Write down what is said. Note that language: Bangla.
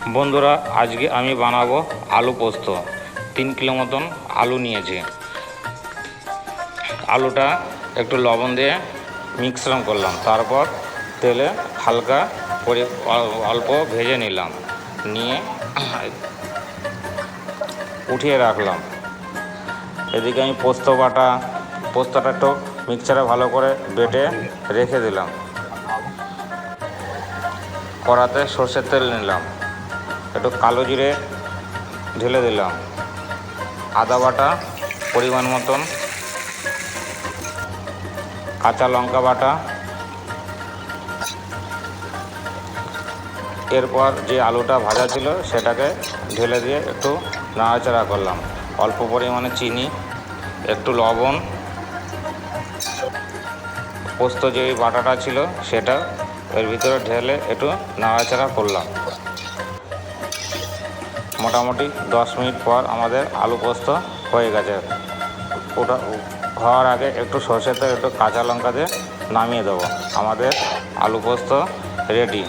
বন্ধুরা, আজকে আমি বানাবো আলু পোস্ত। 3 কিলো মতন আলু নিয়েছি। আলুটা একটু লবণ দিয়ে মিশ্রণ করলাম, তারপর তেলে হালকা করে অল্প ভেজে নিলাম, নিয়ে উঠিয়ে রাখলাম। এদিকে আমি পোস্তটা একটু মিক্সচারে ভালো করে বেটে রেখে দিলাম। কড়াতে সর্ষের তেল নিলাম, একটু কালো জিরে ঢেলে দিলাম, আদা বাটা পরিমাণ মতন, কাঁচা লঙ্কা বাটা, এরপর যে আলুটা ভাজা ছিল সেটাকে ঢেলে দিয়ে একটু নাড়াচাড়া করলাম। অল্প পরিমাণে চিনি, একটু লবণ, পোস্ত যে বাটাটা ছিল সেটা এর ভিতরে ঢেলে একটু নাড়াচাড়া করলাম। মোটামুটি 10 মিনিট পর আমাদের আলু পোস্ত হয়ে গেছে। ওটা হওয়ার আগে একটু সরষের তেল, একটু কাঁচা লঙ্কা দিয়ে নামিয়ে দেবো। আমাদের আলু পোস্ত রেডি।